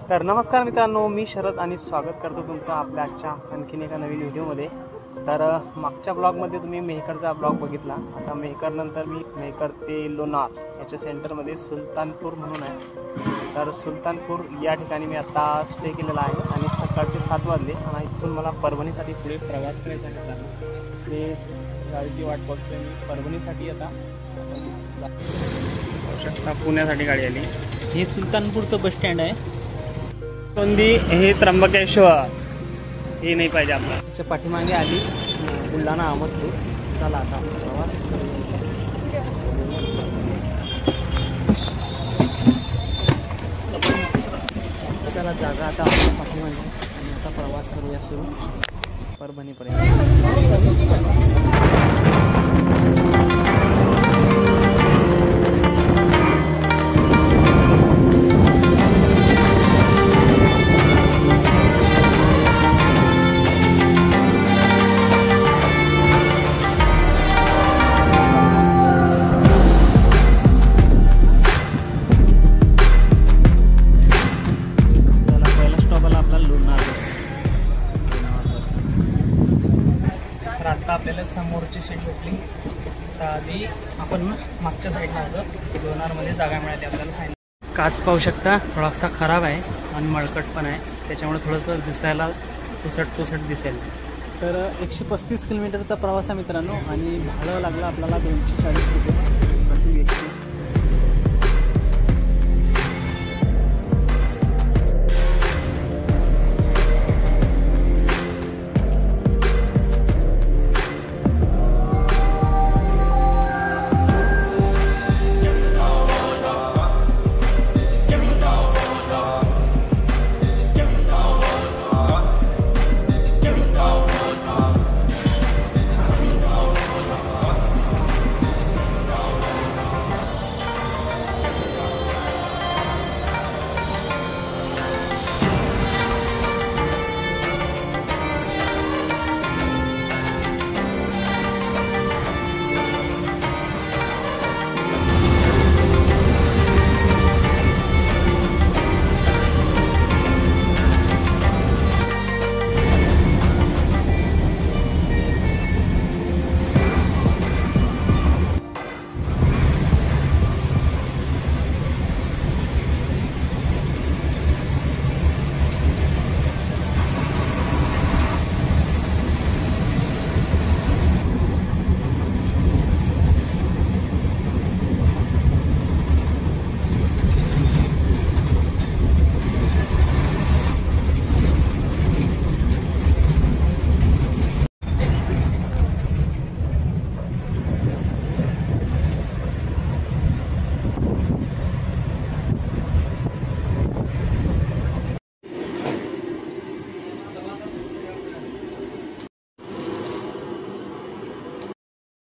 तर नमस्कार मित्रांनो, मी शरद आणि स्वागत करतो तुमचं आपल्या आजच्या आणखीन एका नवीन व्हिडिओमध्ये। तर मागच्या ब्लॉगमध्ये तुम्ही मेहकरचा ब्लॉग बघितला। आता मेहकरनंतर मी मेहकर ते लोणार याच्या सेंटरमध्ये सुलतानपूर म्हणून आहे। तर सुलतानपूर या ठिकाणी मी आता स्टे केलेला आहे आणि सकाळचे 7 वाजले आणि इथून मला परभणीसाठी पुढे प्रवास करायचा आहे। ते गाडीची वाट बघतोय मी परभणीसाठी। आता आवश्यकता पुण्यासाठी गाडी आली। हे सुलतानपूरचं बस स्टँड आहे। तोंदी हे त्र्यंबकेश्वर हे नाही पाहिजे आपला। त्याच्या पाठीमागे आली बुलढाणा अहमदपूर। चला आता प्रवास चला जागा आता पाठीमागे आणि आता प्रवास करूया सुरू परभणीपर्यंत। आता आपल्याला समोरची सीट भेटली। तर आधी आपण मागच्या साईडला होतो, लोणारमध्ये जागा मिळाली आपल्याला। काच पाहू शकता, थोडासा खराब आहे आणि मळकट पण आहे, त्याच्यामुळे थोडंसं दिसायला पुसट दिसेल। तर 135 किलोमीटरचा प्रवास आहे मित्रांनो आणि भाडं लागलं आपल्याला 240 रुपये प्रति व्यक्ती।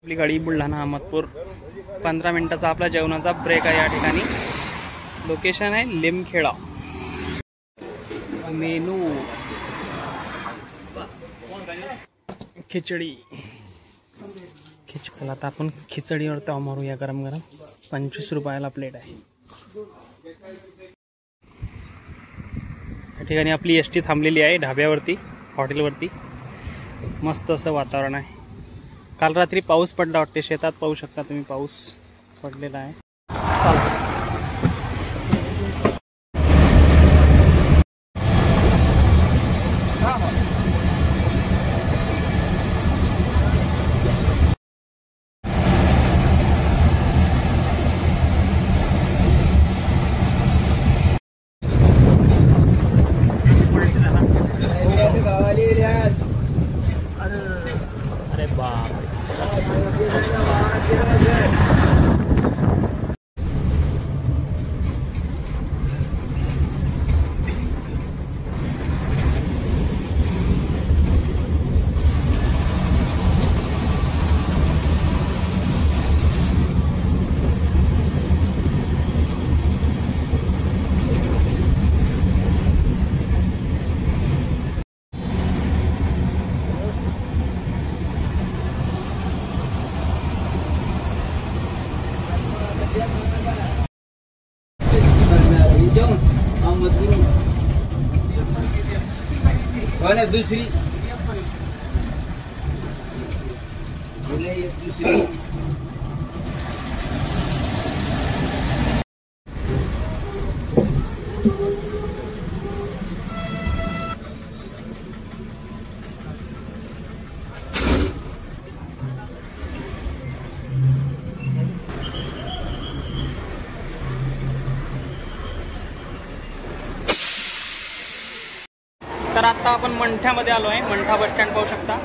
आपली गाडी बुलढाणा अहमदपूर। 15 मिनिटाचा आपला जेवणाचा ब्रेक आहे या ठिकाणी। लोकेशन आहे लिमखेडा। मेनू खिचडी। चला आता आपण खिचडीवर ताव मारूया गरम गरम। 25 रुपयाला प्लेट आहे। या ठिकाणी आपली एसटी थांबलेली आहे ढाब्यावरती, हॉटेलवरती। मस्त असं वातावरण आहे। काल रात्री पाऊस पडला वाटते, शेतात पाहू शकता तुम्ही पाऊस पडलेला आहे। चला अरे बाप दुसरी एक दुसरी तर आता आपण मंठ्यामध्ये आलो आहे. मंठा बस स्टँड पाहू शकता.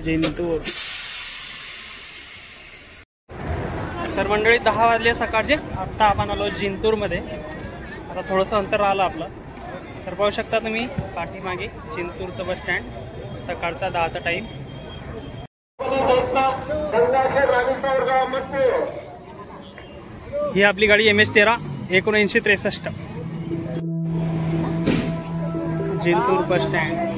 जिंतूर. तर मंडळी 10 वाजले सकाळचे. आत्ता आपण आलो जिंतूरमध्ये. आता थोडंसं अंतर राहिलं आपलं. तर पाहू शकता तुम्ही पाठीमागे जिंतूरचं बस स्टँड. सकाळचा 10चा टाईम. ही आपली गाडी MH13 1963 जिंतूर बस स्टँड.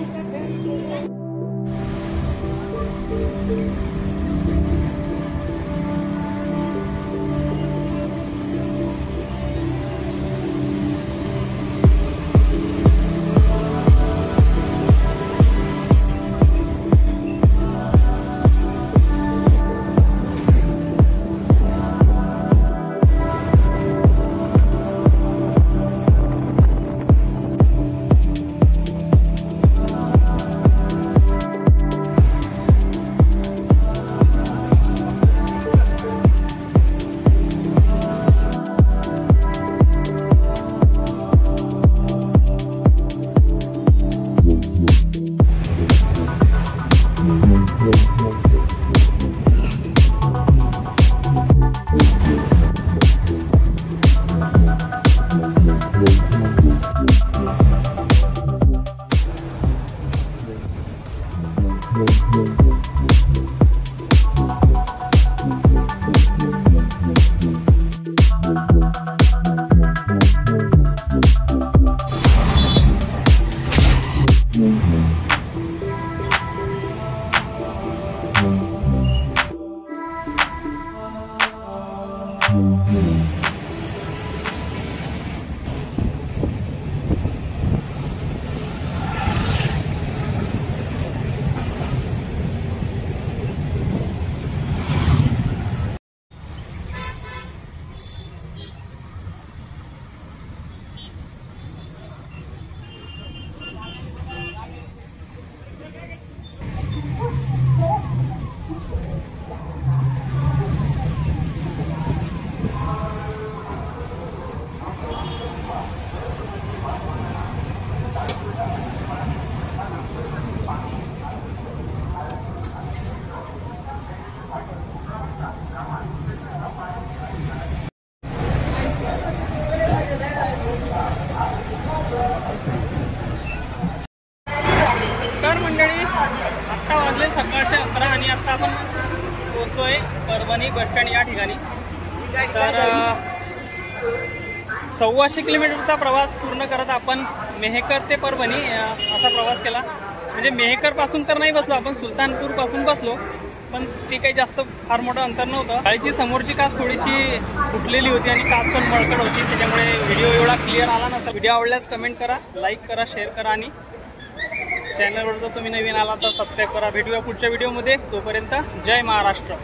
सकाळचे 11 आणि आता आपण पोहोचतोय परभणी बस स्टँड या ठिकाणी। तर 125 किलोमीटरचा प्रवास पूर्ण करत आपण मेहकर ते परभणी असा प्रवास केला। म्हणजे मेहकर पासून तर नाही बसलो आपण, सुलतानपूर पासून बसलो, पण ते काही जास्त फार मोठं अंतर नव्हतं। गाडीची समोरची काच थोडीशी फुटलेली होती आणि काच पण मळकट होती, त्याच्यामुळे व्हिडिओ एवढा क्लिअर आला नसता। व्हिडिओ आवडल्यास कमेंट करा, लाईक करा, शेअर करा आणि चॅनलवर जर तुम्ही नवीन आला तर सबस्क्राइब करा। भेटूया पुढच्या व्हिडिओमध्ये, तोपर्यंत जय महाराष्ट्र।